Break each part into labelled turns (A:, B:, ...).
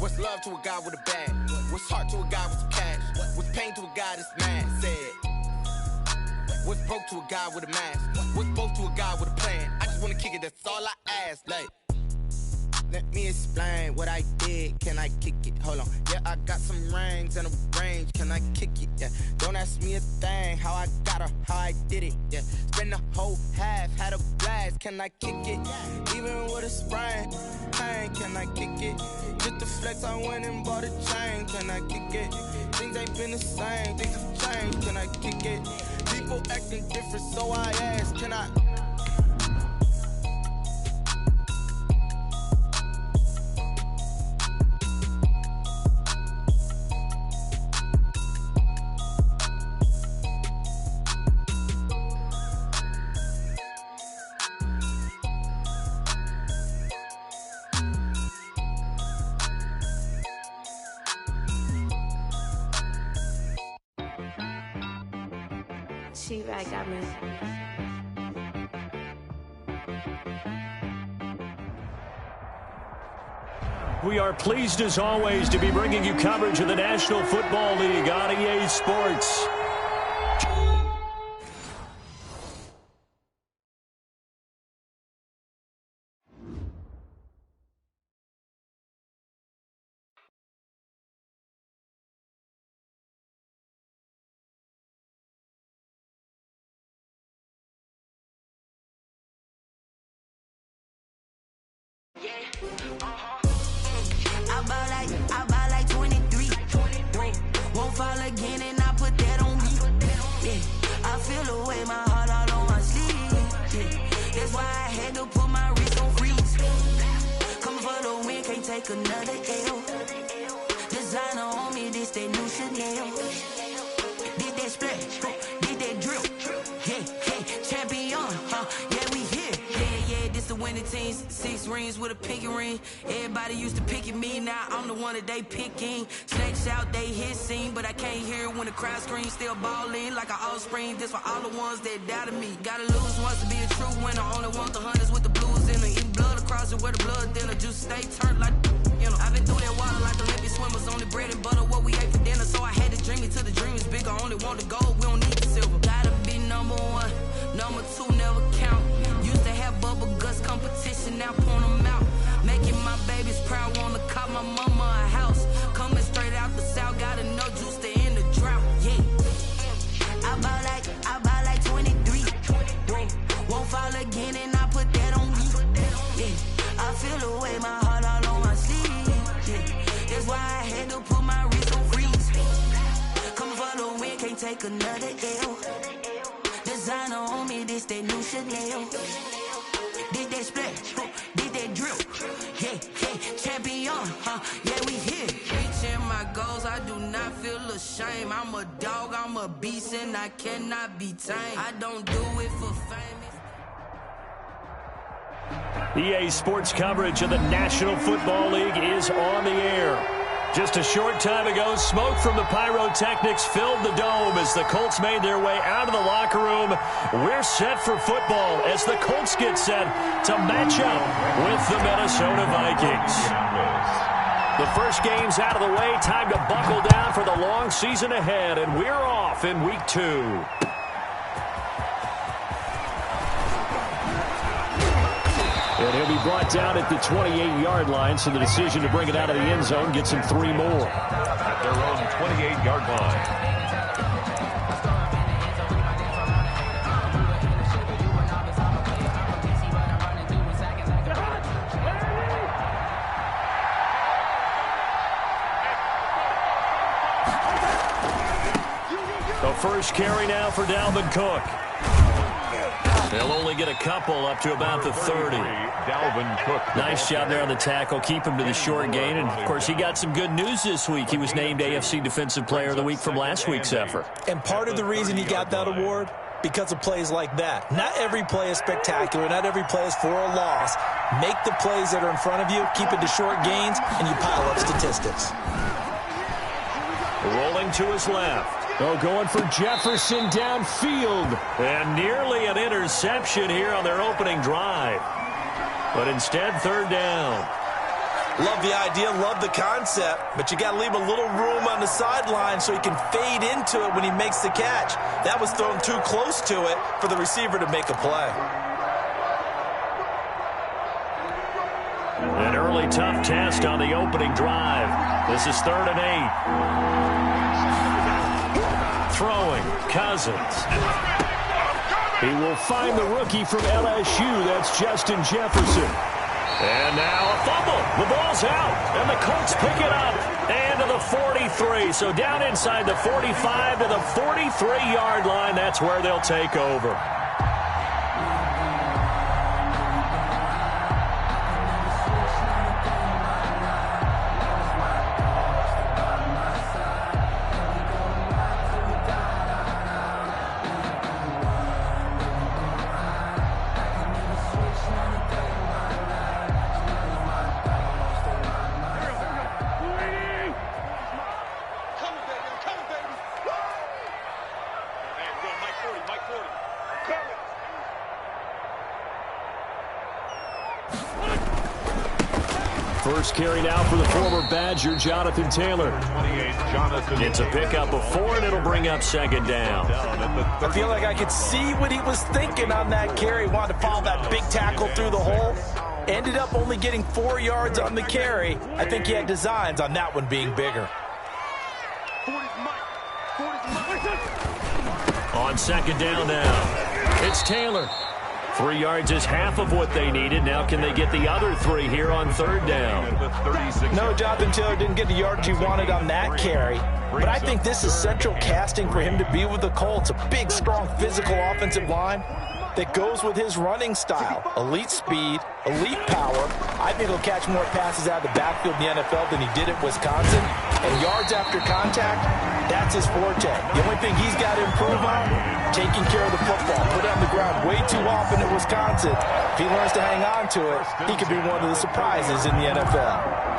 A: What's love to a guy with a bag? What's heart to a guy with some cash? What's pain to a guy that's mad? Said. What's broke to a guy with a mask? What's broke to a guy with a plan? I just wanna kick it, that's all I ask. Like, let me explain what I did. Can I kick it? Hold on. Yeah, I got some rings and a range. Can I kick it? Yeah. Don't ask me a thing. How I got her, how I did it. Yeah. Spend the whole half, had a blast. Can I kick it? Even with a sprain. Pain, can I kick it? Just the flex, I went and bought a chain. Can I kick it? Things ain't been the same. Things have changed. Can I kick it? People acting different, so I ask. Can I?
B: She-Rag got me.
C: We are pleased as always to be bringing you coverage of the National Football League on EA Sports.
D: I buy like 23. Won't fall again and I put that on me. Yeah, I feel the way, my heart all on my sleeve. Yeah, that's why I had to put my wrist on freeze. Coming for the win, can't take another L. Designer on me, this that new Chanel. Did that splash, did that drip. Yeah, champion, yeah, we here. Yeah, this the winning teams. 6 rings with a pinky ring. Everybody used to pick at me, now I'm the one that they picking. Snakes out, they hit scene, but I can't hear it when the crowd screams. Still ballin' like an offspring. This for all the ones that doubted me. Gotta lose once to be a true winner. Only want the hunters with the blues in them. Eat blood across it where the blood thinner. Juice stay turned like, you know. I've been through that water like Olympic swimmers. Only bread and butter, what we ate for dinner. So I had to dream it till the dream is bigger. Only want the gold, we don't need the silver. Gotta be number 1, number 2 never count. Used to have bubble guts competition, now point them out. Making my babies proud, wanna call my mama a house. Coming straight out the south, gotta know juice to end the drought. Yeah, I buy like 23. Won't fall again and I put that on me. Yeah, I feel the way, my heart all on my sleeve. Yeah, that's why I had to put my wrist on freeze. Coming for the win, can't take another L. Designer on me, this that new Chanel. Did that splash, did that drip. Yeah, champion, yeah, we here. Reaching my goals, I do not feel ashamed. I'm a dog, I'm a beast, and I cannot be tamed. I don't do it for fame.
C: EA Sports coverage of the National Football League is on the air. Just a short time ago, smoke from the pyrotechnics filled the dome as the Colts made their way out of the locker room. We're set for football as the Colts get set to match up with the Minnesota Vikings. The first game's out of the way. Time to buckle down for the long season ahead, and we're off in week 2. And he'll be brought down at the 28-yard line, so the decision to bring it out of the end zone gets him 3 more.
E: At their own 28-yard line.
C: The first carry now for Dalvin Cook. They'll only get a couple up to about the 30.
E: Dalvin Cook.
C: Nice job there on the tackle. Keep him to the short gain. And, of course, he got some good news this week. He was named AFC Defensive Player of the Week from last week's effort.
F: And part of the reason he got that award, because of plays like that. Not every play is spectacular. Not every play is for a loss. Make the plays that are in front of you, keep it to short gains, and you pile up statistics.
C: Rolling to his left. Oh, going for Jefferson downfield. And nearly an interception here on their opening drive. But instead, 3rd down.
F: Love the idea, love the concept, but you got to leave a little room on the sideline so he can fade into it when he makes the catch. That was thrown too close to it for the receiver to make a play.
C: An early tough test on the opening drive. This is 3rd and 8. Throwing, Cousins. He will find the rookie from LSU. That's Justin Jefferson. And now a fumble. The ball's out, and the Colts pick it up. And to the 43. So down inside the 45 to the 43-yard line. That's where they'll take over. First carry now for the former Badger, Jonathan Taylor. It's a pickup of 4, and it'll bring up 2nd down.
F: I feel like I could see what he was thinking on that carry. Wanted to follow that big tackle through the hole. Ended up only getting 4 yards on the carry. I think he had designs on that one being bigger.
C: On 2nd down now, it's Taylor. 3 yards is half of what they needed. Now can they get the other 3 here on 3rd down?
F: No, Jonathan Taylor didn't get the yardage he wanted on that carry. But I think this is central casting for him to be with the Colts. A big, strong, physical offensive line that goes with his running style. Elite speed, elite power. I think he'll catch more passes out of the backfield in the NFL than he did at Wisconsin. And yards after contact, that's his forte. The only thing he's got to improve on, taking care of the football. Put it on the ground way too often at Wisconsin. If he learns to hang on to it, he could be one of the surprises in the NFL.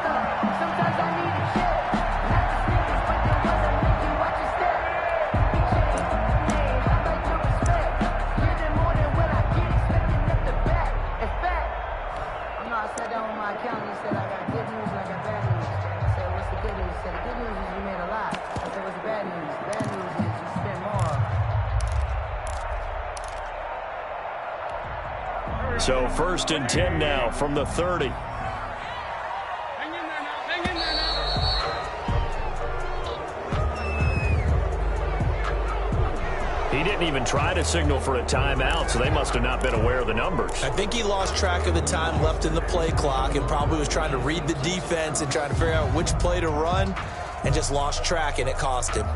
C: So 1st and 10 now from the 30. He didn't even try to signal for a timeout, so they must have not been aware of the numbers.
F: I think he lost track of the time left in the play clock and probably was trying to read the defense and trying to figure out which play to run and just lost track, and it cost him.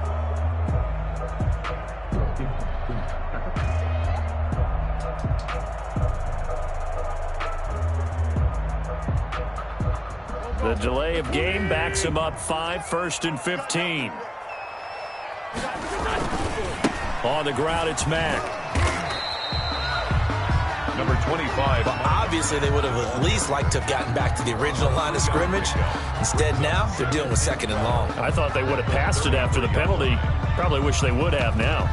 C: The delay of game backs him up 5, 1st and 15. On the ground, it's Mack.
E: Number 25.
F: Well, obviously, they would have at least liked to have gotten back to the original line of scrimmage. Instead, now, they're dealing with 2nd and long.
C: I thought they would have passed it after the penalty. Probably wish they would have now.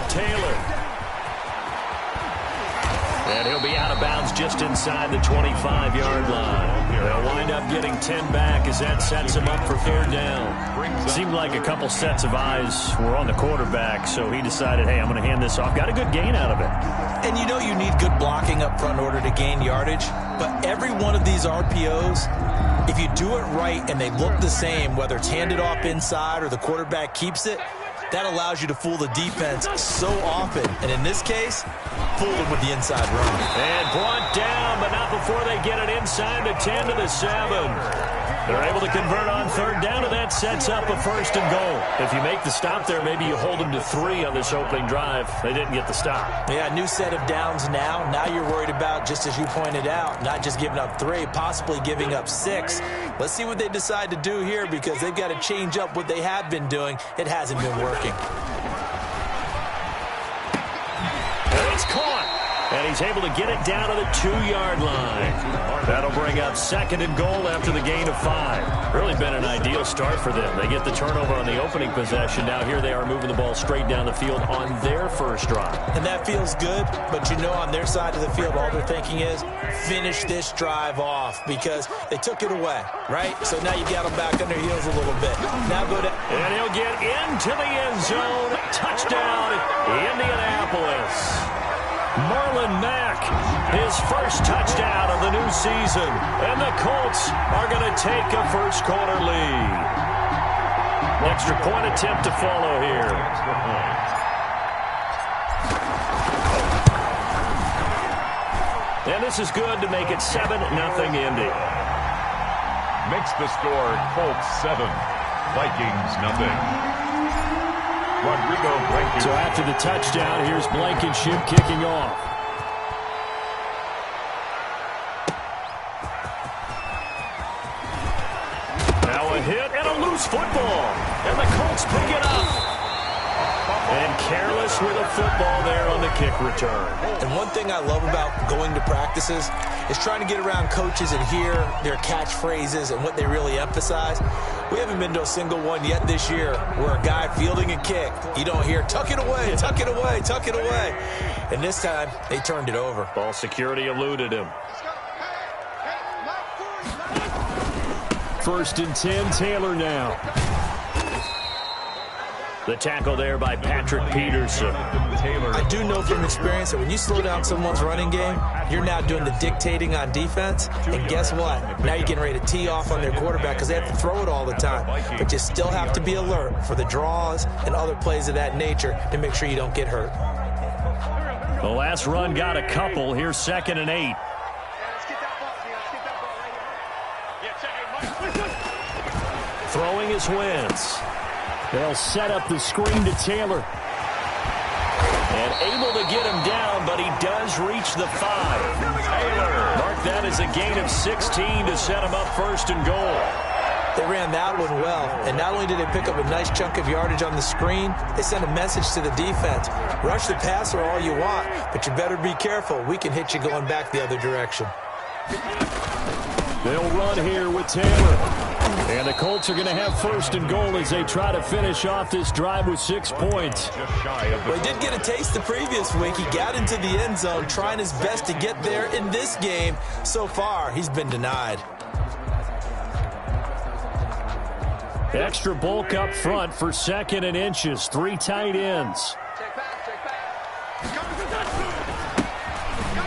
C: Taylor. And he'll be out of bounds just inside the 25-yard line. They'll wind up getting 10 back as that sets him up for 3rd down. Seemed like a couple sets of eyes were on the quarterback, so he decided, hey, I'm going to hand this off. Got a good gain out of it.
F: And you know you need good blocking up front in order to gain yardage, but every one of these RPOs, if you do it right and they look the same, whether it's handed off inside or the quarterback keeps it, that allows you to fool the defense so often. And in this case, fool them with the inside run.
C: And brought down, but not before they get it inside the 10 to the 7. They're able to convert on 3rd down, and that sets up a 1st and goal. If you make the stop there, maybe you hold them to 3 on this opening drive. They didn't get the stop.
F: Yeah, new set of downs now. Now you're worried about, just as you pointed out, not just giving up 3, possibly giving up 6. Let's see what they decide to do here, because they've got to change up what they have been doing. It hasn't been working.
C: And it's caught. And he's able to get it down to the 2-yard line. That'll bring up 2nd and goal after the gain of 5. Really been an ideal start for them. They get the turnover on the opening possession. Now here they are moving the ball straight down the field on their first drive.
F: And that feels good, but you know on their side of the field, all they're thinking is finish this drive off because they took it away, right? So now you got them back on their heels a little bit. Now go to...
C: And he'll get into the end zone. Touchdown, Indianapolis. Marlon Mack, his first touchdown of the new season. And the Colts are going to take a first-quarter lead. Extra point attempt to follow here. And this is good to make it 7-0 Indy.
E: Makes the score Colts 7, Vikings nothing. Rodrigo Blankenship.
C: So after the touchdown, here's Blankenship kicking off. Now a hit and a loose football. And the Colts pick it up. And careless with a football there on the kick return.
F: And one thing I love about going to practices is trying to get around coaches and hear their catchphrases and what they really emphasize. We haven't been to a single one yet this year where a guy fielding a kick, you don't hear, tuck it away, tuck it away, tuck it away. And this time, they turned it over.
C: Ball security eluded him. 1st and 10, Taylor now. The tackle there by Patrick Peterson.
F: I do know from experience that when you slow down someone's running game, you're now doing the dictating on defense. And guess what? Now you're getting ready to tee off on their quarterback because they have to throw it all the time. But you still have to be alert for the draws and other plays of that nature to make sure you don't get hurt.
C: The last run got a couple. Here's 2nd and 8. Throwing his Wentz. They'll set up the screen to Taylor. And able to get him down, but he does reach the 5. Taylor. Mark that as a gain of 16 to set him up 1st and goal.
F: They ran that one well, and not only did they pick up a nice chunk of yardage on the screen, they sent a message to the defense. Rush the passer all you want, but you better be careful. We can hit you going back the other direction.
C: They'll run here with Taylor. And the Colts are going to have 1st and goal as they try to finish off this drive with 6 points.
F: Well, he did get a taste the previous week. He got into the end zone, trying his best to get there in this game. So far, he's been denied.
C: Extra bulk up front for 2nd and inches. 3 tight ends.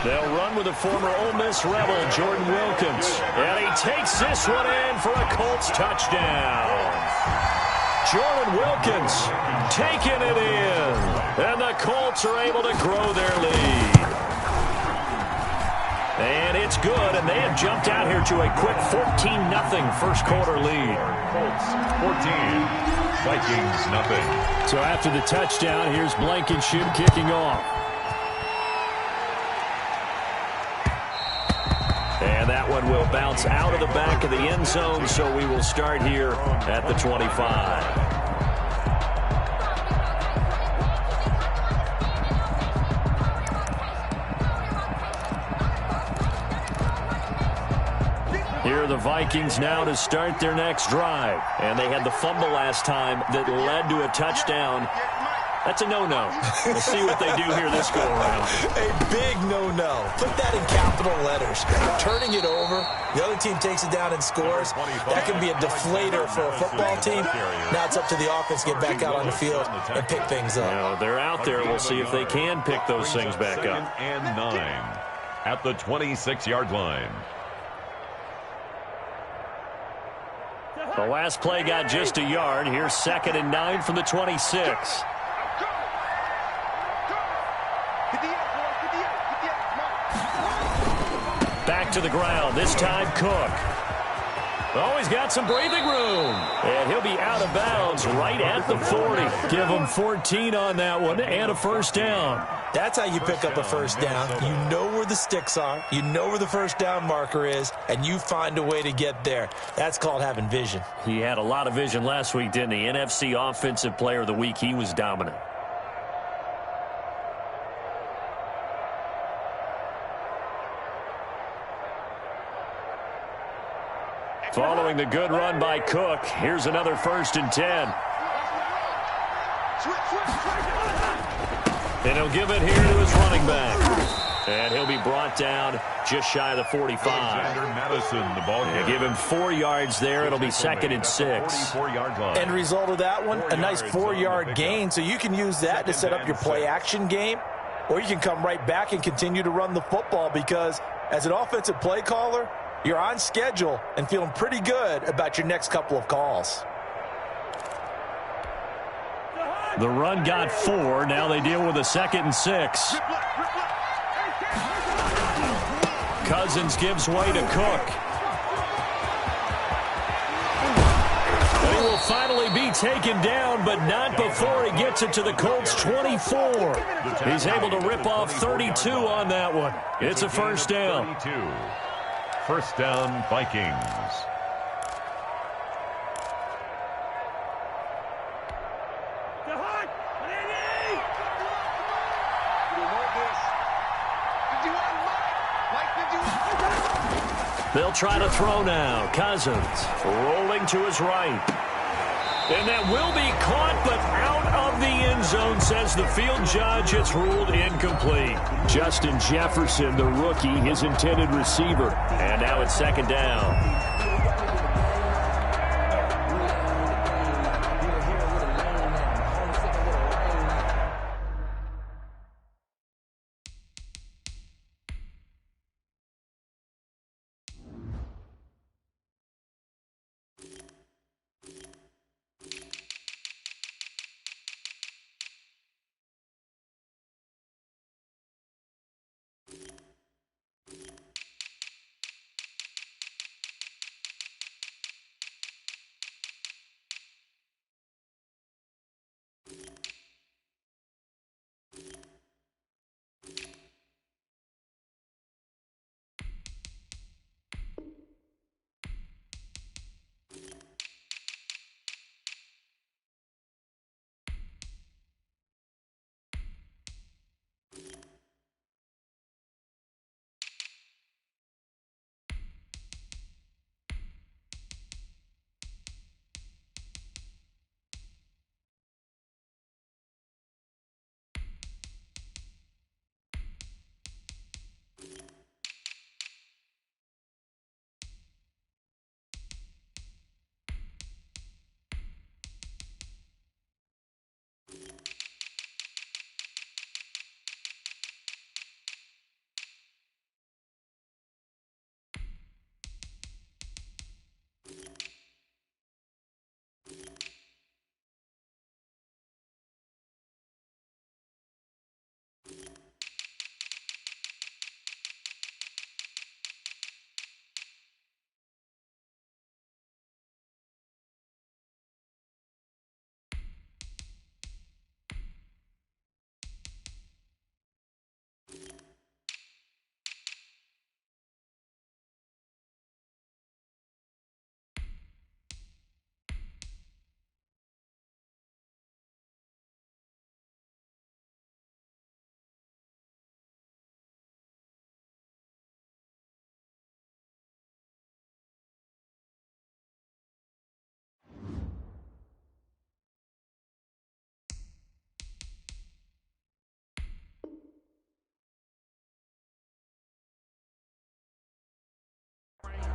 C: They'll run with the former Ole Miss Rebel, Jordan Wilkins. And he takes this one in for a Colts touchdown. Jordan Wilkins taking it in. And the Colts are able to grow their lead. And it's good, and they have jumped out here to a quick 14-0 first-quarter lead.
E: Colts 14, Vikings nothing.
C: So after the touchdown, here's Blankenship kicking off. And that one will bounce out of the back of the end zone, so we will start here at the 25. Here are the Vikings now to start their next drive. And they had the fumble last time that led to a touchdown. That's a no-no. We'll see what they do here this go-around.
F: A big no-no. Put that in capital letters. Turning it over, the other team takes it down and scores. That can be a deflator for a football team. Now it's up to the offense to get back out on the field and pick things up.
C: You know, they're out there. We'll see if they can pick those things back up.
E: 2nd and 9 at the 26-yard line.
C: The last play got just a yard. Here's 2nd and 9 from the 26. Back to the ground. This time Cook. Oh, he's got some breathing room. And he'll be out of bounds right at the 40. Give him 14 on that one and a first down.
F: That's how you pick up a first down. You know where the sticks are. You know where the first down marker is, and you find a way to get there. That's called having vision.
C: He had a lot of vision last week, didn't he? NFC Offensive Player of the Week. He was dominant. Following the good run by Cook, here's another 1st and 10. And he'll give it here to his running back. And he'll be brought down just shy of the 45.
E: Madison, the ball
C: They give him 4 yards there. It'll be 2nd and 6.
F: End result of that one, a nice 4-yard gain. So you can use that to set up your play-action game, or you can come right back and continue to run the football because as an offensive play caller, you're on schedule and feeling pretty good about your next couple of calls.
C: The run got 4. Now they deal with a 2nd and 6. Cousins gives way to Cook. And he will finally be taken down, but not before he gets it to the Colts' 24. He's able to rip off 32 on that one. It's a 1st down.
E: 1st down, Vikings.
C: They'll try to throw now. Cousins rolling to his right. And that will be caught, but out of the end zone, says the field judge. It's ruled incomplete. Justin Jefferson, the rookie, his intended receiver. And now it's 2nd down.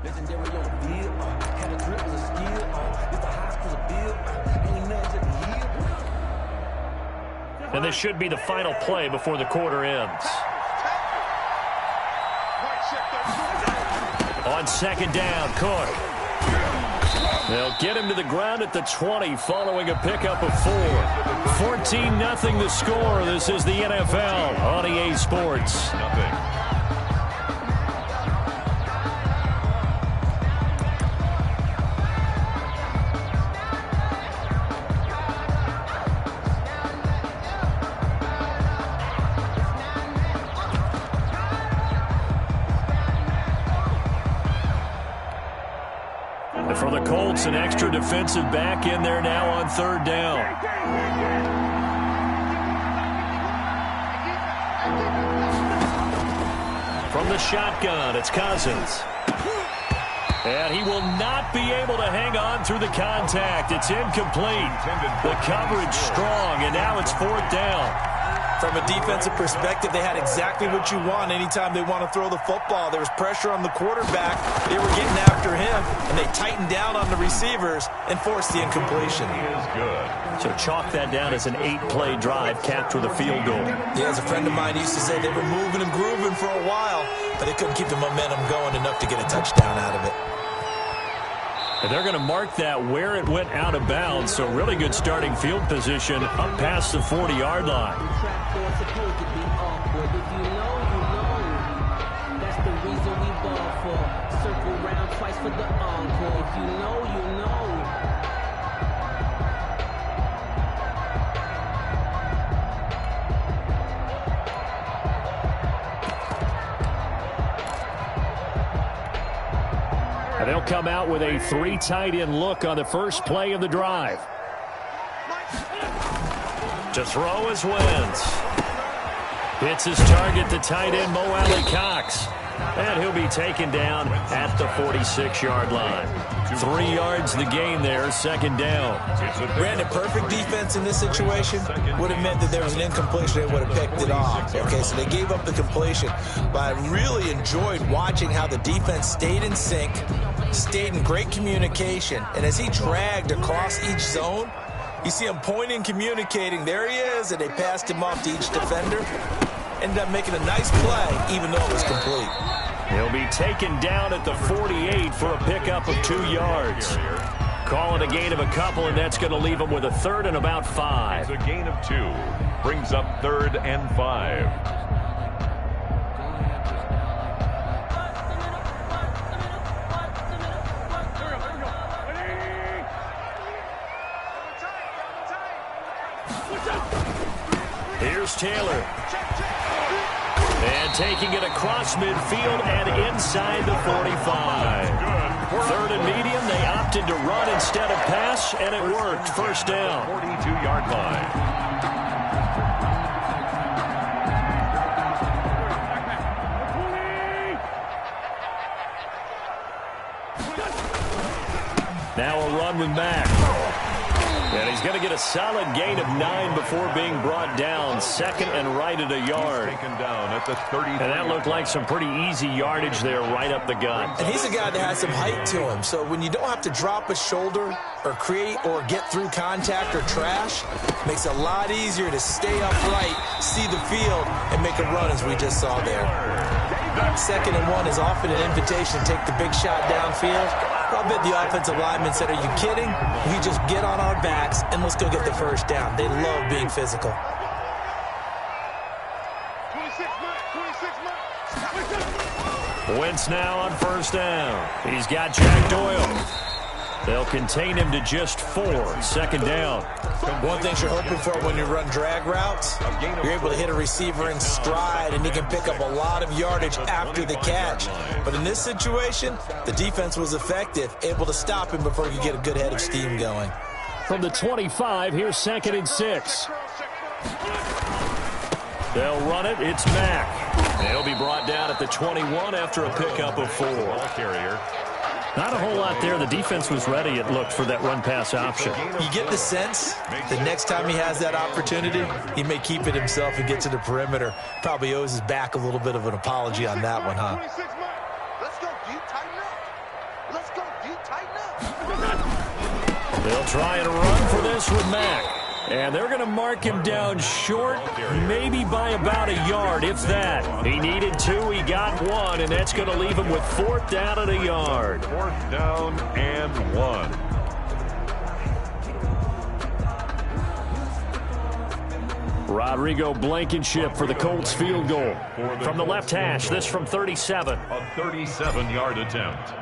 B: Legendary on the field, had a drip as a skill, it's the hospital bill, ain't nothing to the heel.
C: And this should be the final play before the quarter ends. On 2nd down, Cook. They'll get him to the ground at the 20 following a pickup of 4. 14-0 the score. This is the NFL on EA Sports.
E: Nothing.
C: For the Colts, an extra defensive back in there now on 3rd down. From the shotgun, it's Cousins. And he will not be able to hang on through the contact. It's incomplete. The coverage strong, and now it's 4th down.
F: From a defensive perspective, they had exactly what you want anytime they want to throw the football. There was pressure on the quarterback. They were getting after him, and they tightened down on the receivers and forced the incompletion.
E: He is good.
C: So chalk that down as an 8-play drive capped with a field goal.
F: Yeah, as a friend of mine used to say, they were moving and grooving for a while, but they couldn't keep the momentum going enough to get a touchdown out of it.
C: And they're going to mark that where it went out of bounds, so really good starting field position up past the 40-yard line.
G: That's the reason we ball for. Circle round twice for the encore. If you know, you know.
C: And they'll come out with a 3 tight end look on the first play of the drive. To throw is Wentz. Hits his target, the tight end, Mo Alley-Cox. And he'll be taken down at the 46-yard line. 3 yards the gain there, 2nd down.
F: Brandon, perfect defense in this situation would have meant that there was an incompletion. They would have picked it off. Okay, so they gave up the completion. But I really enjoyed watching how the defense stayed in sync, stayed in great communication. And as he dragged across each zone, you see him pointing, communicating. There he is, and they passed him off to each defender. Ended up making a nice play, even though it was complete.
C: He'll be taken down at the 48 for a pickup of 2 yards. Call it a gain of a couple, and that's going to leave him with a 3rd and about 5.
E: It's a gain of 2. Brings up 3rd and 5.
C: Here's Taylor. And taking it across midfield and inside the 45. 3rd and medium, they opted to run instead of pass, and it worked. 1st down.
E: 42-yard line.
C: Now a run with Mack. And he's going to get a solid gain of 9 before being brought down. 2nd and right at a yard.
E: Taken down at the 30.
C: And that looked like some pretty easy yardage there right up the gut.
F: And he's a guy that has some height to him. So when you don't have to drop a shoulder or create or get through contact or trash, it makes it a lot easier to stay upright, see the field, and make a run as we just saw there. 2nd and 1 is often an invitation to take the big shot downfield. I bet the offensive lineman said, are you kidding? We just get on our backs and let's go get the 1st down. They love being physical.
C: Wentz now on 1st down. He's got Jack Doyle. They'll contain him to just 4. 2nd down.
F: One thing you're hoping for when you run drag routes, you're able to hit a receiver in stride, and he can pick up a lot of yardage after the catch. But in this situation, the defense was effective, able to stop him before you get a good head of steam going.
C: From the 25, here's 2nd and 6. They'll run it. It's Mack. They'll be brought down at the 21 after a pickup of 4.
E: Carrier.
C: Not a whole lot there. The defense was ready, it looked, for that run-pass option.
F: You get the sense the next time he has that opportunity, he may keep it himself and get to the perimeter. Probably owes his back a little bit of an apology on that one, huh?
C: They'll try and run for this with Mack. And they're going to mark him down short, maybe by about a yard, if that. He needed 2, he got 1, and that's going to leave him with 4th down at a yard.
E: 4th down and 1.
C: Rodrigo Blankenship for the Colts field goal. From the left hash, this from 37.
E: A 37-yard attempt.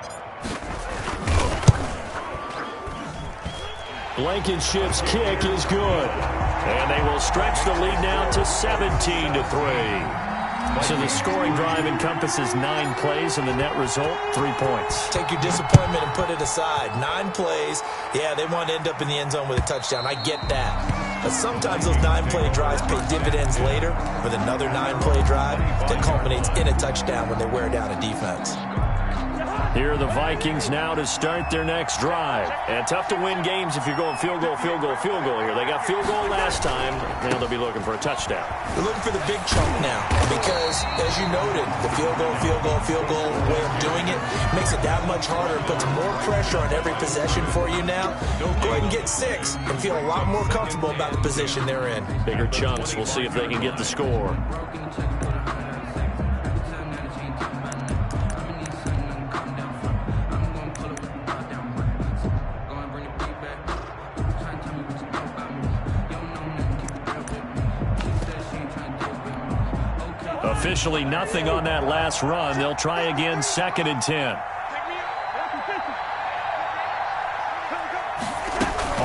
C: Blankenship's kick is good. And they will stretch the lead now to 17-3. So the scoring drive encompasses 9 plays, and the net result, 3 points.
F: Take your disappointment and put it aside. 9 plays. Yeah, they want to end up in the end zone with a touchdown. I get that. But sometimes those 9-play drives pay dividends later with another 9-play drive that culminates in a touchdown when they wear down a defense.
C: Here are the Vikings now to start their next drive. And tough to win games if you're going field goal, field goal, field goal here. They got field goal last time. Now they'll be looking for a touchdown.
F: They're looking for the big chunk now because, as you noted, the field goal way of doing it makes it that much harder. Puts more pressure on every possession for you now. Go ahead and get 6 and feel a lot more comfortable about the position they're in.
C: Bigger chunks. We'll see if they can get the score. Officially nothing on that last run. They'll try again, 2nd and 10.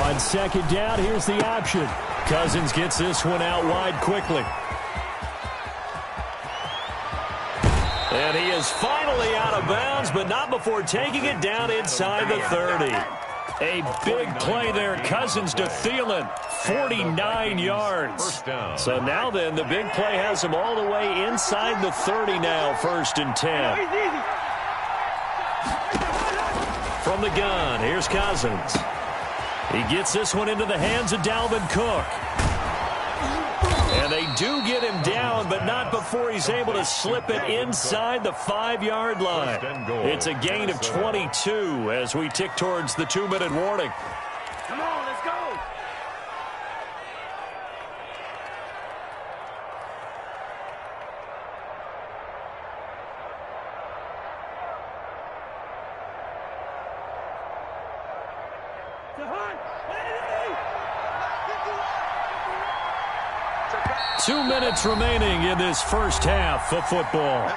C: On 2nd down, here's the option. Cousins gets this one out wide quickly. And he is finally out of bounds, but not before taking it down inside the 30. A big play there, Cousins to Thielen, 49 yards. So now then, the big play has him all the way inside the 30 now, 1st and 10. From the gun, here's Cousins. He gets this one into the hands of Dalvin Cook. And they do get him down, but not before he's able to slip it inside the 5-yard line. It's a gain of 22 as we tick towards the 2-minute warning.
H: Come on, let's go.
C: Two minutes remaining in this first half of football.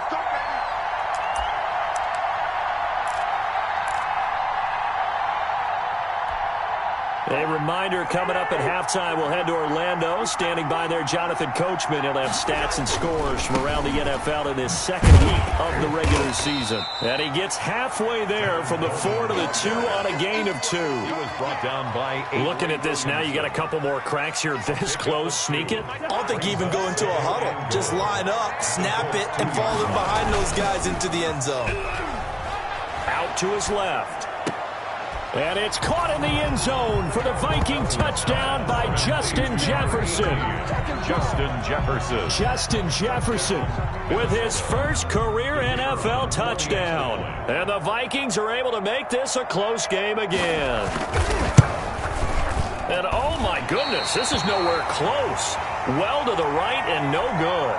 C: A reminder, coming up at halftime, we'll head to Orlando. Standing by there, Jonathan Coachman. He'll have stats and scores from around the NFL in this second week of the regular season. And he gets halfway there from the 4 to the 2 on a gain of 2. He
E: was brought down by 8.
C: Looking at this now, you got a couple more cracks here this close. Sneak it.
F: I don't think you even go into a huddle. Just line up, snap it, and fall in behind those guys into the end zone.
C: Out to his left. And it's caught in the end zone for the Viking touchdown by Justin Jefferson. Justin Jefferson with his first career NFL touchdown. And the Vikings are able to make this a close game again. And oh my goodness, this is nowhere close. Well to the right and no good.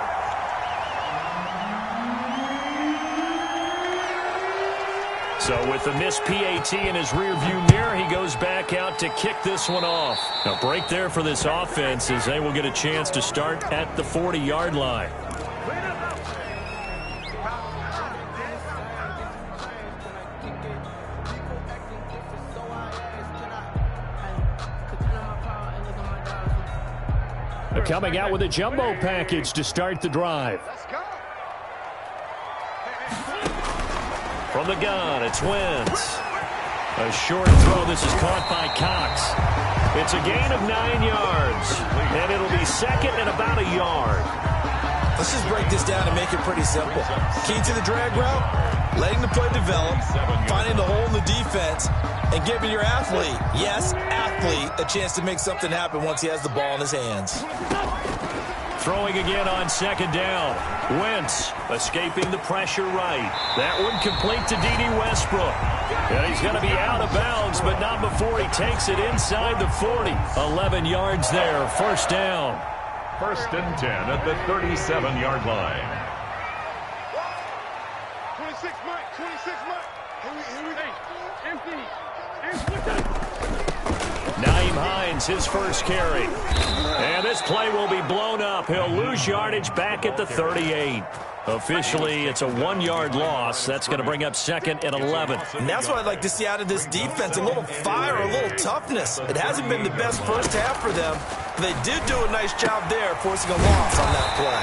C: So with the missed PAT in his rearview mirror, he goes back out to kick this one off. A break there for this offense as they will get a chance to start at the 40-yard line. They're coming out with a jumbo package to start the drive. From the gun, it's Wentz. A short throw. This is caught by Cox. It's a gain of 9 yards. And it'll be 2nd and about a yard.
F: Let's just break this down and make it pretty simple. Key to the drag route, letting the play develop, finding the hole in the defense, and giving your athlete, yes, athlete, a chance to make something happen once he has the ball in his hands.
C: Throwing again on 2nd down. Wentz escaping the pressure right. That one complete to D.D. Westbrook. And he's going to be out of bounds, but not before he takes it inside the 40. 11 yards there, 1st down.
E: 1st and 10 at the 37-yard line.
H: 26 Mike, 26 Mike. Here we go. Empty.
C: Naeem Hines, his first carry. And this play will be blown up. He'll lose yardage back at the 38. Officially, it's a 1-yard loss. That's going to bring up 2nd and 11.
F: And that's what I'd like to see out of this defense, a little fire, a little toughness. It hasn't been the best first half for them. They did do a nice job there, forcing a loss on that play.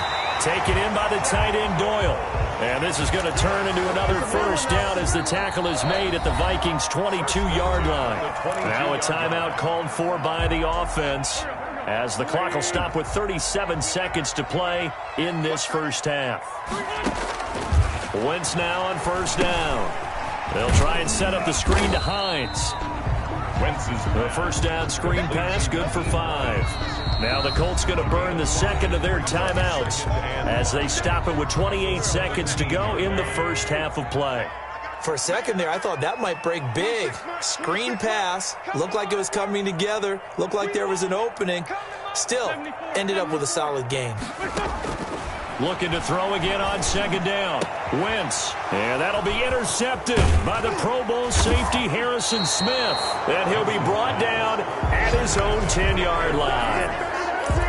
C: Taken in by the tight end, Doyle. And this is going to turn into another 1st down as the tackle is made at the Vikings' 22-yard line. Now a timeout called for by the offense, as the clock will stop with 37 seconds to play in this first half. Wentz now on first down. They'll try and set up the screen to Hines. The first down screen pass, good for 5. Now the Colts going to burn the second of their timeouts as they stop it with 28 seconds to go in the first half of play.
F: For a second there, I thought that might break big. Screen pass, looked like it was coming together, looked like there was an opening. Still, ended up with a solid gain.
C: Looking to throw again on second down. Wentz. And that'll be intercepted by the Pro Bowl safety Harrison Smith. And he'll be brought down at his own 10-yard line.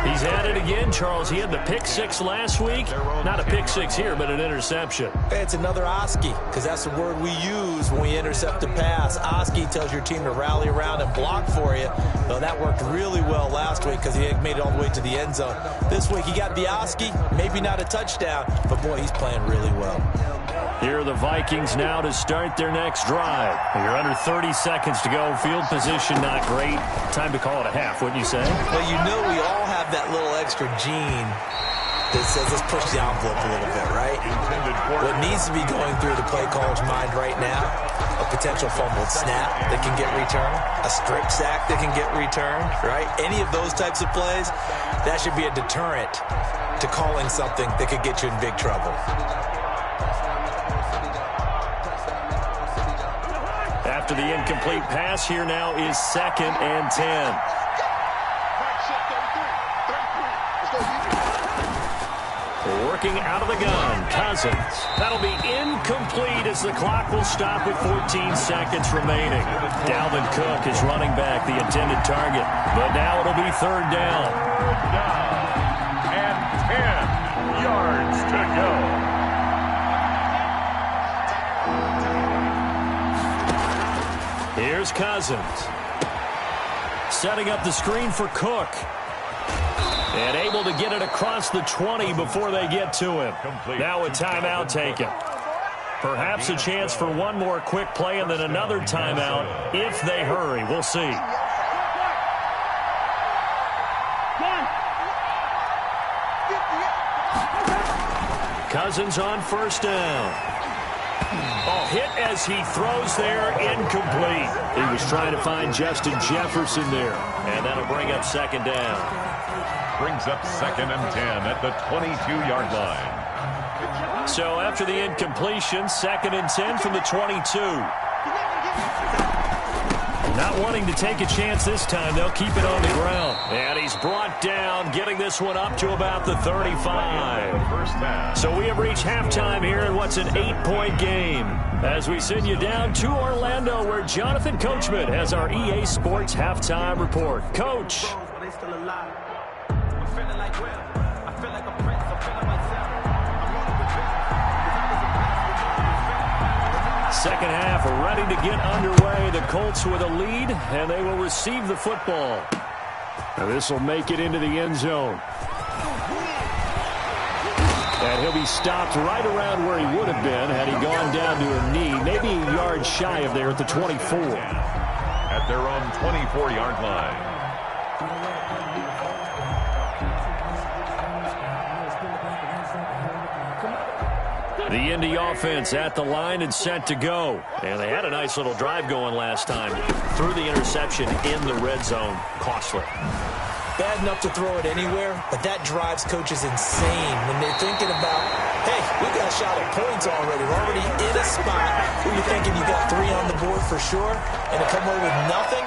C: He's at it again, Charles. He had the pick 6 last week. Not a pick 6 here, but an interception.
F: It's another Oski, because that's the word we use when we intercept a pass. Oski tells your team to rally around and block for you. Well, that worked really well last week because he made it all the way to the end zone. This week he got the Oski, maybe not a touchdown, but boy, he's playing really well.
C: Here are the Vikings now to start their next drive. You're under 30 seconds to go. Field position not great. Time to call it a half, wouldn't you say?
F: Well, you know we all have that little extra gene that says let's push the envelope a little bit, right? What needs to be going through the play caller's mind right now, a potential fumbled snap that can get returned, a strip sack that can get returned, right? Any of those types of plays, that should be a deterrent to calling something that could get you in big trouble.
C: After the incomplete pass, here now is 2nd and 10. Working out of the gun, Cousins. That'll be incomplete as the clock will stop with 14 seconds remaining. Dalvin Cook is running back, the intended target. But now it'll be 3rd down.
E: 3rd down and 10 yards to go.
C: Here's Cousins. Setting up the screen for Cook. And able to get it across the 20 before they get to him. Now a timeout taken. Perhaps a chance for one more quick play and then another timeout if they hurry. We'll see. Cousins on first down. Oh, hit as he throws there, incomplete. He was trying to find Justin Jefferson there. And that'll bring up 2nd down.
E: Brings up 2nd and 10 at the 22-yard line.
C: So after the incompletion, 2nd and 10 from the 22. Not wanting to take a chance this time, they'll keep it on the ground. And he's brought down, getting this one up to about the 35. So we have reached halftime here in what's an 8-point game. As we send you down to Orlando, where Jonathan Coachman has our EA Sports halftime report. Coach. Second half ready to get underway. The Colts with a lead, and they will receive the football. Now this will make it into the end zone. And he'll be stopped right around where he would have been had he gone down to a knee, maybe a yard shy of there at the 24.
E: At their own 24-yard line.
C: The Indy offense at the line and set to go. And they had a nice little drive going last time. Threw the interception in the red zone. Costly.
F: Bad enough to throw it anywhere, but that drives coaches insane when they're thinking about, hey, we got a shot at points already. We're already in a spot where you're thinking you got 3 on the board for sure, and to come away with nothing,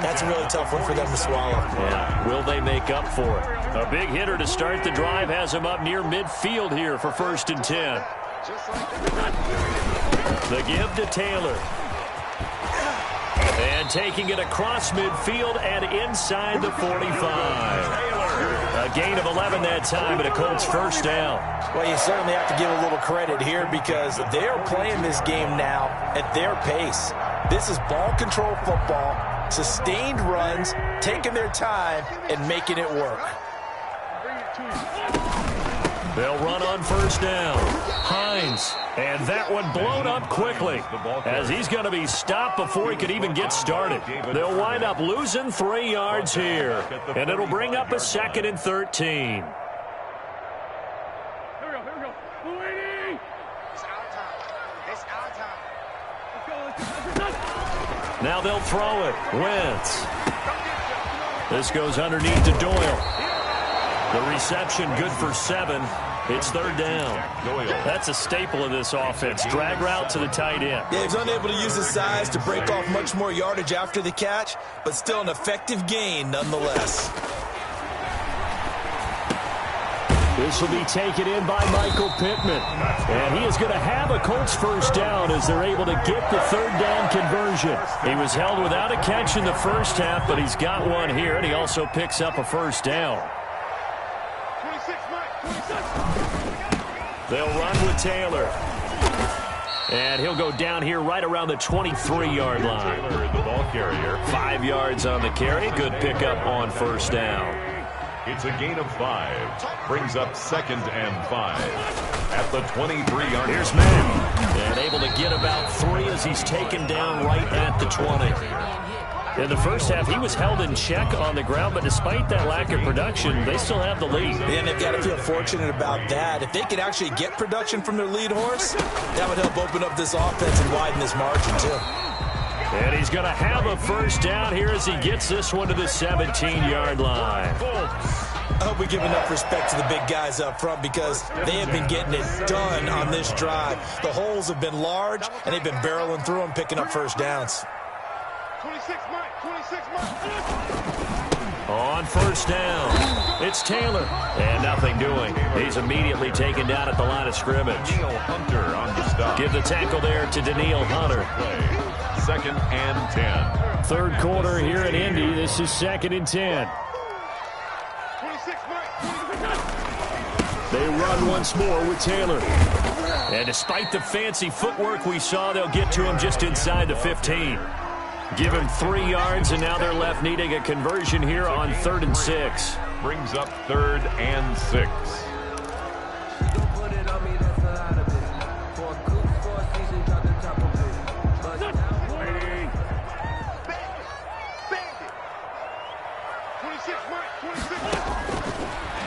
F: that's a really tough one for them to swallow.
C: Yeah, will they make up for it? A big hitter to start the drive has him up near midfield here for 1st and 10. The give to Taylor. And taking it across midfield and inside the 45. A gain of 11 that time, and a Colts first down.
F: Well, you certainly have to give a little credit here because they're playing this game now at their pace. This is ball control football, sustained runs, taking their time, and making it work.
C: They'll run on first down. Hines. And that one blown up quickly as he's going to be stopped before he could even get started. They'll wind up losing 3 yards here. And it'll bring up a 2nd and 13.
H: It's our time.
C: Now they'll throw it. Wentz. This goes underneath to Doyle. The reception good for 7. It's third down. That's a staple of this offense. Drag route to the tight end.
F: Yeah, he's unable to use his size to break off much more yardage after the catch, but still an effective gain nonetheless.
C: This will be taken in by Michael Pittman. And he is going to have a Colts first down as they're able to get the third down conversion. He was held without a catch in the first half, but he's got one here, and he also picks up a first down.
H: 26, Mike. 26.
C: They'll run with Taylor. And he'll go down here right around the 23-yard line.
E: Taylor, the ball carrier.
C: 5 yards on the carry. Good pickup on first down.
E: It's a gain of 5. Brings up 2nd and 5. At the 23-yard line.
C: Here's Matt. And able to get about 3 as he's taken down right at the 20. In the first half, he was held in check on the ground, but despite that lack of production, they still have the lead.
F: And they've got to feel fortunate about that. If they could actually get production from their lead horse, that would help open up this offense and widen this margin, too.
C: And he's going to have a first down here as he gets this one to the 17-yard line.
F: I hope we give enough respect to the big guys up front because they have been getting it done on this drive. The holes have been large, and they've been barreling through them, picking up first downs.
H: 26, Mike. 26, Mike.
C: On first down, it's Taylor. And nothing doing. He's immediately taken down at the line of scrimmage.
E: Daniel Hunter on the stop.
C: Give the tackle there to Daniil Hunter.
E: 2nd and 10.
C: Third quarter here in Indy. This is 2nd and 10.
H: 26, Mike.
C: They run once more with Taylor. And despite the fancy footwork we saw, they'll get to him just inside the 15. Give him 3 yards, and now they're left needing a conversion here on 3rd and 6.
E: Brings up 3rd and 6.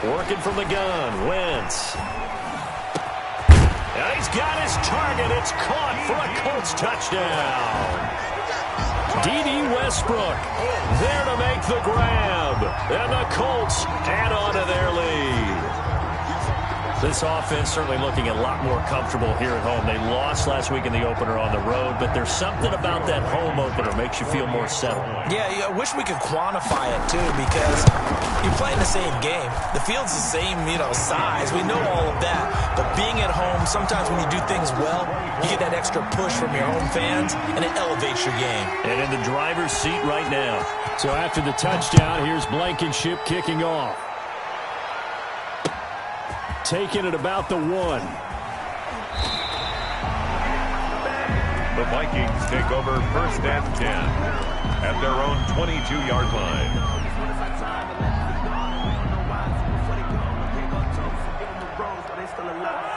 C: Working from the gun, Wentz. And he's got his target. It's caught for a Colts touchdown. D.D. Westbrook there to make the grab. And the Colts add on to their lead. This offense certainly looking a lot more comfortable here at home. They lost last week in the opener on the road, but there's something about that home opener makes you feel more settled.
F: Yeah, I wish we could quantify it, too, because you're playing the same game. The field's the same, size. We know all of that. But being at home, sometimes when you do things well, you get that extra push from your home fans, and it elevates your game.
C: And in the driver's seat right now. So after the touchdown, here's Blankenship kicking off. Taking it about the 1.
E: The Vikings take over 1st and 10 at their own 22-yard line.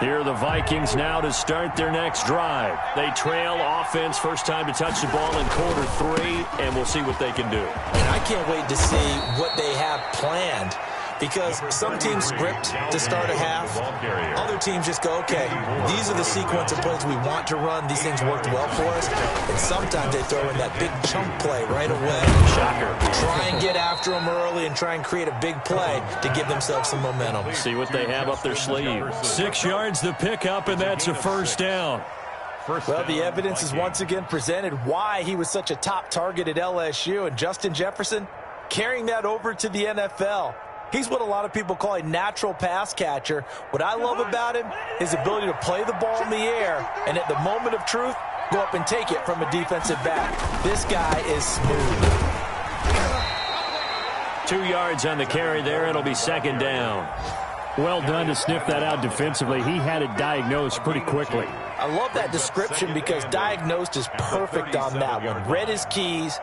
C: Here are the Vikings now to start their next drive. They trail offense, first time to touch the ball in quarter 3, and we'll see what they can do.
F: And I can't wait to see what they have planned. Because some teams script to start a half. Other teams just go, okay, these are the sequence of plays we want to run. These things worked well for us. And sometimes they throw in that big chunk play right away.
C: Shocker.
F: Try and get after them early and try and create a big play to give themselves some momentum.
C: See what they have up their sleeve. 6 yards to pick up, and that's a first down.
F: Well, the evidence is once again presented why he was such a top target at LSU. And Justin Jefferson carrying that over to the NFL. He's what a lot of people call a natural pass catcher. What I love about him is his ability to play the ball in the air and at the moment of truth, go up and take it from a defensive back. This guy is smooth.
C: 2 yards on the carry there. It'll be 2nd down. Well done to sniff that out defensively. He had it diagnosed pretty quickly.
F: I love that description because diagnosed is perfect on that one. Read his keys,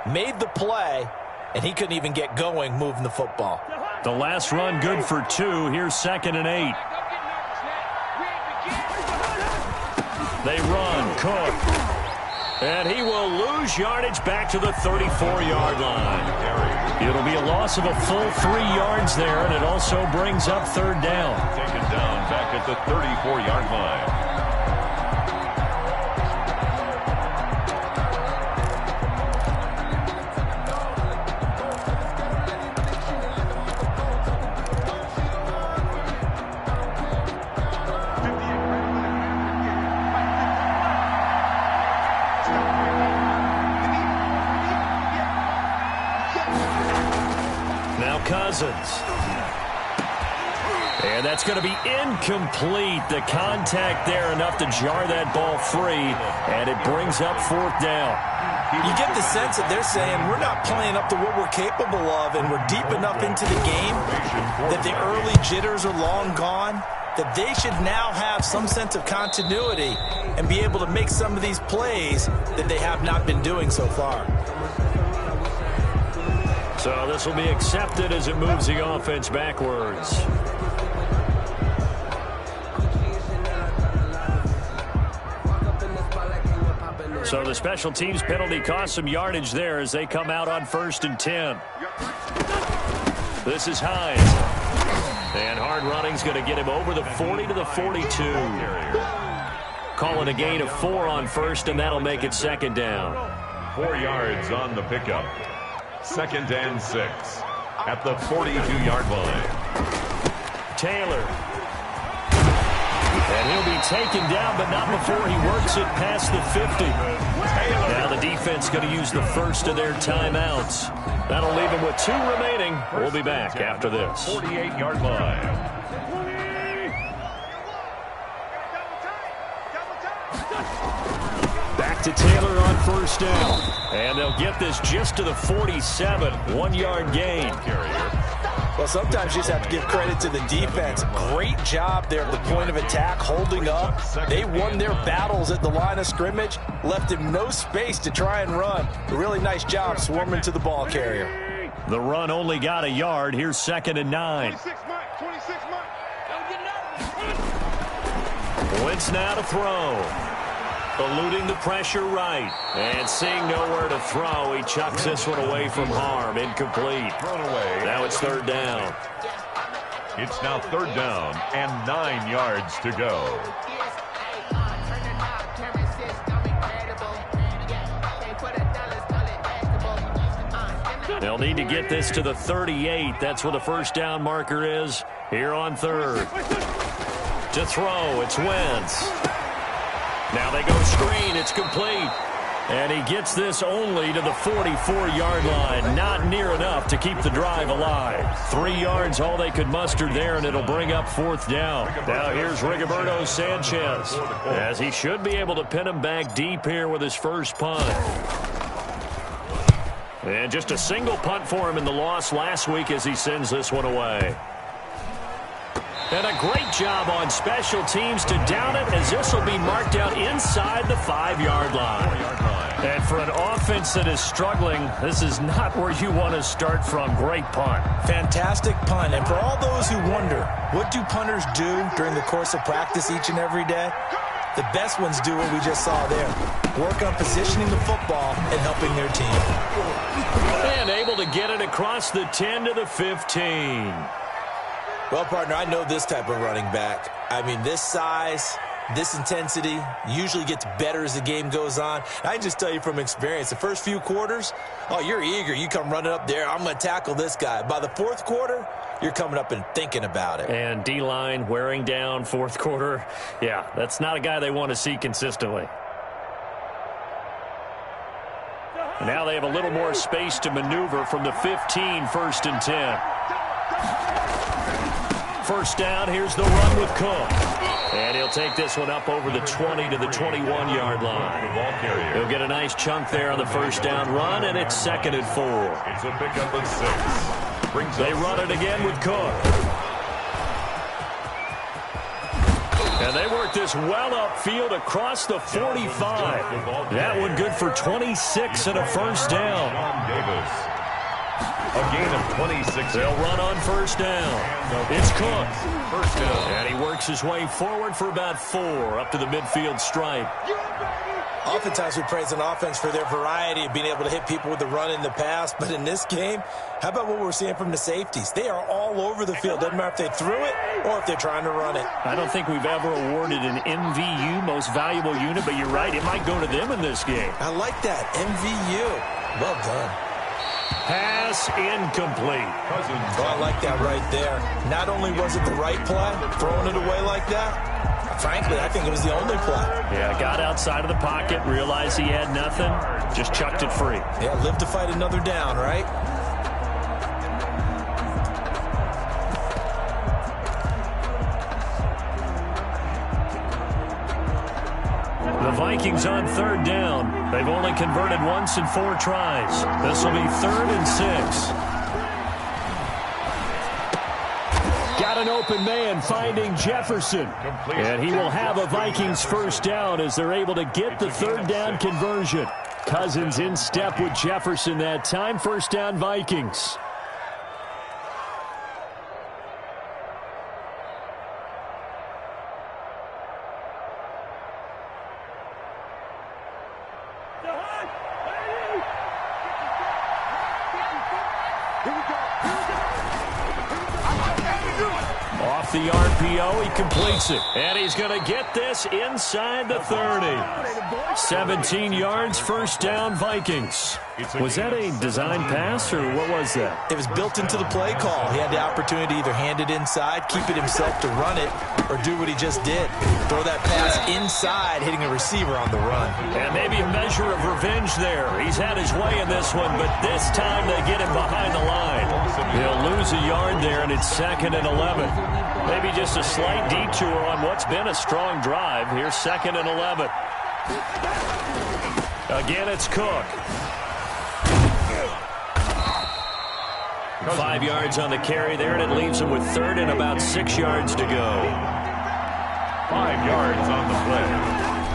F: made the play, and he couldn't even get going moving the football.
C: The last run good for 2. Here's 2nd and 8. They run. Cook. And he will lose yardage back to the 34-yard line. It'll be a loss of a full 3 yards there, and it also brings up 3rd down.
E: Taken down back at the 34-yard line.
C: Cousins. And that's going to be incomplete. The contact there enough to jar that ball free, and it brings up 4th down.
F: You get the sense that they're saying we're not playing up to what we're capable of, and we're deep enough into the game that the early jitters are long gone, that they should now have some sense of continuity and be able to make some of these plays that they have not been doing so far.
C: So this will be accepted as it moves the offense backwards. So the special teams penalty cost some yardage there as they come out on 1st and 10. This is Hines. And hard running's going to get him over the 40 to the 42. Call it a gain of 4 on 1st, and that'll make it 2nd down.
E: 4 yards on the pickup. 2nd and 6 at the 42-yard line.
C: Taylor. And he'll be taken down, but not before he works it past the 50. Now the defense going to use the first of their timeouts. That'll leave them with 2 remaining. We'll be back after this.
E: 48-yard line.
C: Back to Taylor on 1st down. And they'll get this just to the 47. 1-yard gain.
F: Well, sometimes you just have to give credit to the defense. Great job there at the point of attack, holding up. They won their battles at the line of scrimmage, left him no space to try and run. A really nice job swarming to the ball carrier.
C: The run only got a yard. Here's 2nd and 9.
H: 26 months.
C: Wentz now to throw. Eluding the pressure right. And seeing nowhere to throw, he chucks this one away from harm. Incomplete.
E: Thrown away.
C: Now it's 3rd down.
E: It's now 3rd down and 9 yards to go.
C: They'll need to get this to the 38. That's where the 1st down marker is here on 3rd. To throw, it's Wentz. Now they go screen. It's complete. And he gets this only to the 44-yard line. Not near enough to keep the drive alive. 3 yards all they could muster there, and it'll bring up 4th down. Now here's Rigoberto Sanchez, as he should be able to pin him back deep here with his first punt. And just a single punt for him in the loss last week as he sends this one away. And a great job on special teams to down it, as this will be marked out inside the 5-yard line. And for an offense that is struggling, this is not where you want to start from. Great punt.
F: Fantastic punt. And for all those who wonder, what do punters do during the course of practice each and every day? The best ones do what we just saw there. Work on positioning the football and helping their team.
C: And able to get it across the 10 to the 15.
F: Well, partner, I know this type of running back. I mean, this size, this intensity usually gets better as the game goes on. I can just tell you from experience, the first few quarters, oh, you're eager. You come running up there, I'm going to tackle this guy. By the 4th quarter, you're coming up and thinking about it.
C: And D-line wearing down 4th quarter. Yeah, that's not a guy they want to see consistently. And now they have a little more space to maneuver from the 15, 1st and 10. 1st down, here's the run with Cook. And he'll take this one up over the 20 to the 21-yard line. He'll get a nice chunk there on the 1st down run, and it's 2nd and 4.
E: It's a pickup of 6.
C: They run it again with Cook. And they work this well upfield across the 45. That one good for 26 and a 1st down.
E: A gain of 26.
C: They'll run on 1st down. It's Cook. 1st down. And he works his way forward for about 4 up to the midfield stripe.
F: Oftentimes we praise an offense for their variety of being able to hit people with the run in the pass. But in this game, how about what we're seeing from the safeties? They are all over the field. Doesn't matter if they threw it or if they're trying to run it.
C: I don't think we've ever awarded an MVU, most valuable unit, but you're right, it might go to them in this game.
F: I like that, MVU. Well done.
C: Pass incomplete.
F: Well, I like that right there. Not only was it the right play, throwing it away like that, frankly, I think it was the only play.
C: Yeah, got outside of the pocket, realized he had nothing, just chucked it free.
F: Yeah, live to fight another down, right?
C: Vikings on third down. They've only converted once in 4 tries. This will be 3rd and 6. Got an open man finding Jefferson. And he will have a Vikings first down as they're able to get the 3rd down conversion. Cousins in step with Jefferson that time. First down, Vikings. Off the RPO, he completes it. And he's going to get this inside the 30. 17 yards, first down, Vikings. Was that a design pass, or what was that?
F: It was built into the play call. He had the opportunity to either hand it inside, keep it himself to run it, or do what he just did. Throw that pass inside, hitting a receiver on the run.
C: And maybe a measure of revenge there. He's had his way in this one, but this time they get him behind the line. He'll lose a yard there, and it's 2nd and 11. Maybe just a slight detour on what's been a strong drive. Here's 2nd and 11. Again, it's Cook. 5 yards on the carry there, and it leaves him with 3rd and about 6 yards to go.
E: 5 yards on the play.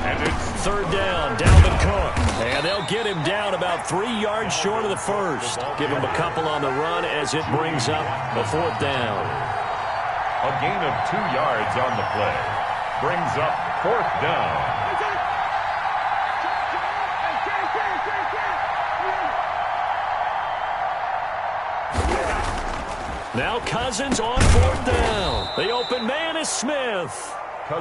E: And it's
C: 3rd down, Dalvin Cook. And they'll get him down about 3 yards short of the first. Give him a couple on the run as it brings up the 4th down.
E: a gain of 2 yards on the play. Brings up 4th down.
C: Now Cousins on 4th down. The open man is Smith.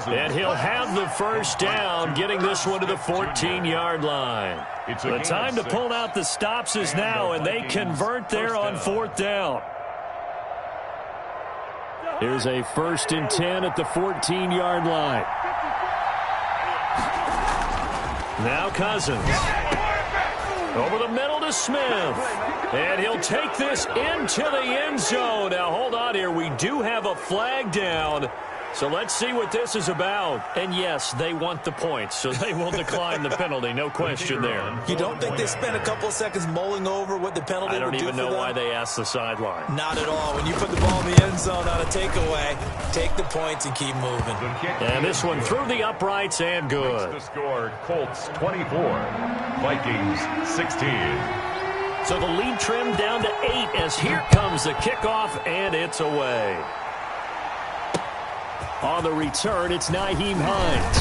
C: And he'll have the first down, getting this one to the 14-yard line. The time to pull out the stops is now, and they convert there on 4th down. Here's a 1st and 10 at the 14-yard line. Now Cousins. Over the middle to Smith. And he'll take this into the end zone. Now, hold on here. We do have a flag down. So let's see what this is about. And, yes, they want the points, so they will decline the penalty. No question there.
F: You don't think they spent a couple of seconds mulling over what the penalty would do for them?
C: I don't even know why they asked the sideline.
F: Not at all. When you put the ball in the end zone on a takeaway, take the points and keep moving.
C: And this one through the uprights and good.
E: The score, Colts 24, Vikings 16.
C: So the lead trimmed down to 8 as here comes the kickoff, and it's away. On the return, it's Nyheim Hines.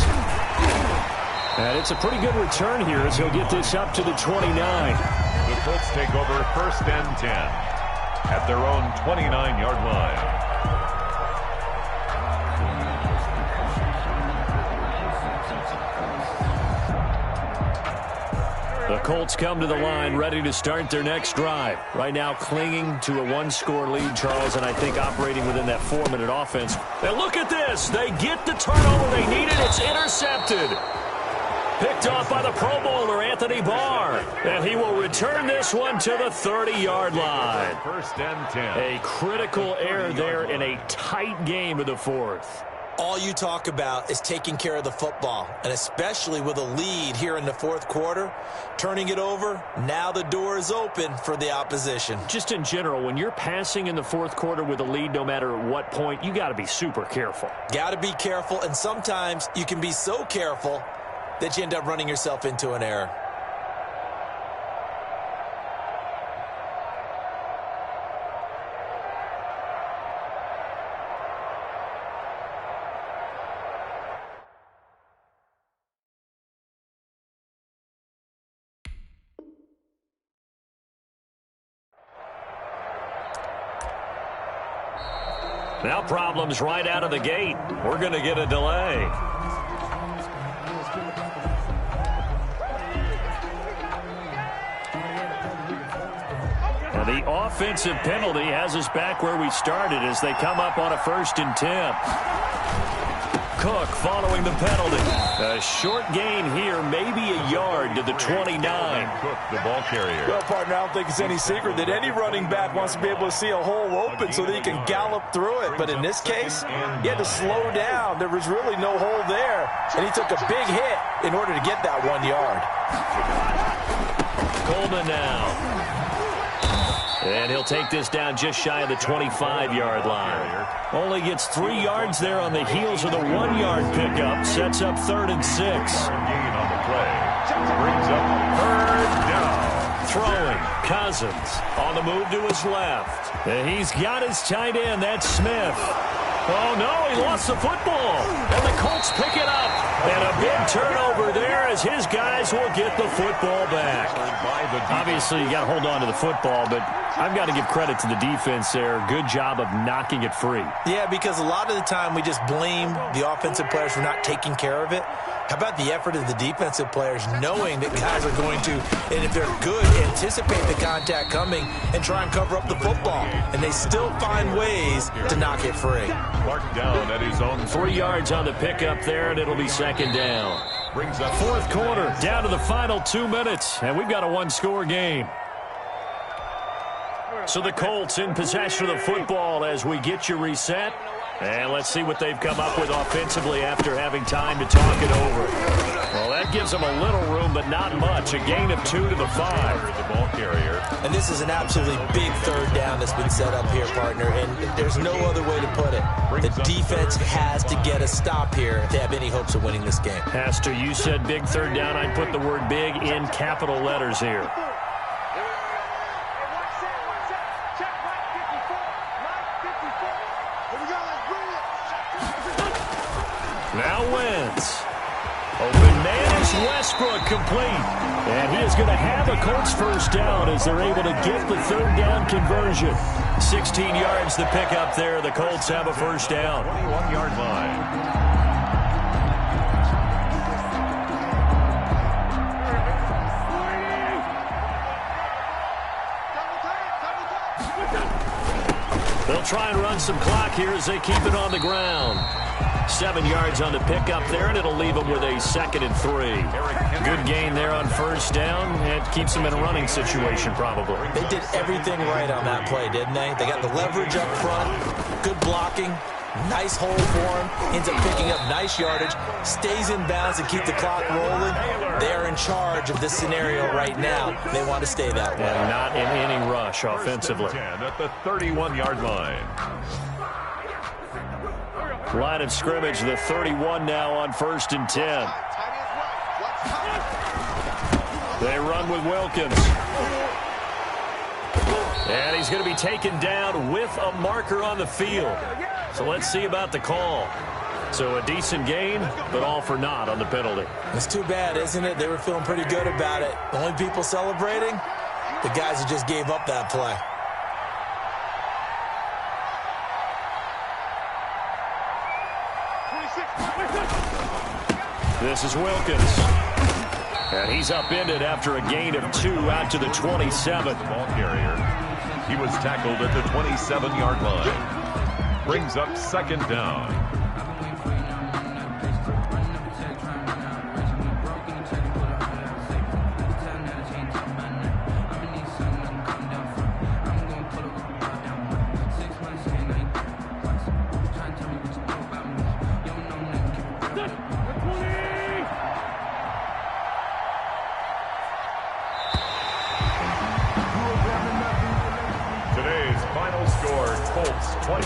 C: And it's a pretty good return here as he'll get this up to the 29.
E: The Colts take over 1st and 10 at their own 29-yard line.
C: The Colts come to the line ready to start their next drive. Right now clinging to a 1-score lead, Charles, and I think operating within that 4-minute offense. Now look at this. They get the turnover they needed. It's intercepted. Picked off by the Pro Bowler, Anthony Barr. And he will return this one to the 30-yard line.
E: 1st and 10.
C: A critical error there in a tight game of the 4th.
F: All you talk about is taking care of the football, and especially with a lead here in the 4th quarter, turning it over, now the door is open for the opposition.
C: Just in general, when you're passing in the 4th quarter with a lead, no matter at what point, you got to be super careful.
F: Got to be careful, and sometimes you can be so careful that you end up running yourself into an error.
C: Now problems right out of the gate. We're going to get a delay. And the offensive penalty has us back where we started as they come up on a 1st and 10. Cook following the penalty. A short gain here, maybe a yard to the 29.
E: Cook, the ball carrier.
F: Well, partner, I don't think it's any secret that any running back wants to be able to see a hole open so that he can gallop through it. But in this case, he had to slow down. There was really no hole there, and he took a big hit in order to get that 1 yard.
C: Coleman now. And he'll take this down just shy of the 25-yard line. Only gets 3 yards there on the heels of the 1-yard pickup. Sets up 3rd and 6.
E: Gain on the play. Brings up 3rd down.
C: Throwing. Cousins on the move to his left. And he's got his tight end. That's Smith. Oh, no, he lost the football. And the Colts pick it up. And a big turnover there as his guys will get the football back. Obviously, you got to hold on to the football, but I've got to give credit to the defense there. Good job of knocking it free.
F: Yeah, because a lot of the time we just blame the offensive players for not taking care of it. How about the effort of the defensive players knowing that guys are going to, and if they're good, anticipate the contact coming and try and cover up the football. And they still find ways to knock it free.
E: Clark down at his own
C: 3 yards on the pickup there, and it'll be 2nd down.
E: Brings up
C: 4th quarter, down to the final 2 minutes, and we've got a 1-score game. So the Colts in possession of the football as we get you reset. And let's see what they've come up with offensively after having time to talk it over. Well, that gives them a little room, but not much. A gain of 2 to the 5.
E: The ball carrier.
F: And this is an absolutely big 3rd down that's been set up here, partner. And there's no other way to put it. The defense has to get a stop here if they have any hopes of winning this game.
C: Pastor, you said big 3rd down. I'd put the word big in capital letters here. Now Wentz. Open man is Westbrook, complete. And he is going to have a Colts 1st down as they're able to get the 3rd down conversion. 16 yards the pickup there. The Colts have a 1st down.
E: 21-yard line.
C: They'll try and run some clock here as they keep it on the ground. 7 yards on the pickup there, and it'll leave them with a 2nd and 3. Good gain there on 1st down. It keeps them in a running situation, probably.
F: They did everything right on that play, didn't they? They got the leverage up front, good blocking, nice hole for him, ends up picking up nice yardage, stays in bounds and keep the clock rolling. They're in charge of this scenario right now. They want to stay that way.
C: And not in any rush offensively.
E: 10 at the 31-yard line.
C: Line of scrimmage, the 31 now on 1st and 10. They run with Wilkins. And he's going to be taken down with a marker on the field. So let's see about the call. So a decent gain, but all for naught on the penalty.
F: It's too bad, isn't it? They were feeling pretty good about it. The only people celebrating, the guys who just gave up that play.
C: This is Wilkins. And he's upended after a gain of 2 out to the 27.
E: Ball carrier. He was tackled at the 27-yard line. Brings up 2nd down.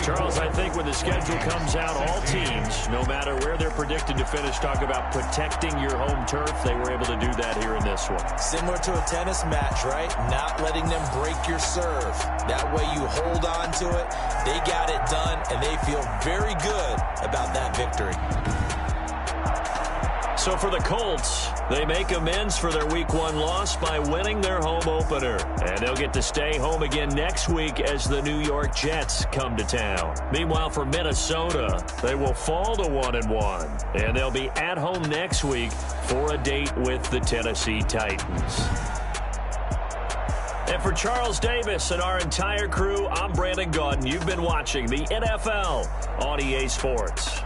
C: Charles, I think when the schedule comes out, all teams, no matter where they're predicted to finish, talk about protecting your home turf. They were able to do that here in this one.
F: Similar to a tennis match, right? Not letting them break your serve. That way you hold on to it. They got it done, and they feel very good about that victory.
C: So for the Colts, they make amends for their Week 1 loss by winning their home opener. And they'll get to stay home again next week as the New York Jets come to town. Meanwhile, for Minnesota, they will fall to 1-1. And they'll be at home next week for a date with the Tennessee Titans. And for Charles Davis and our entire crew, I'm Brandon Gaudin. You've been watching the NFL on EA Sports.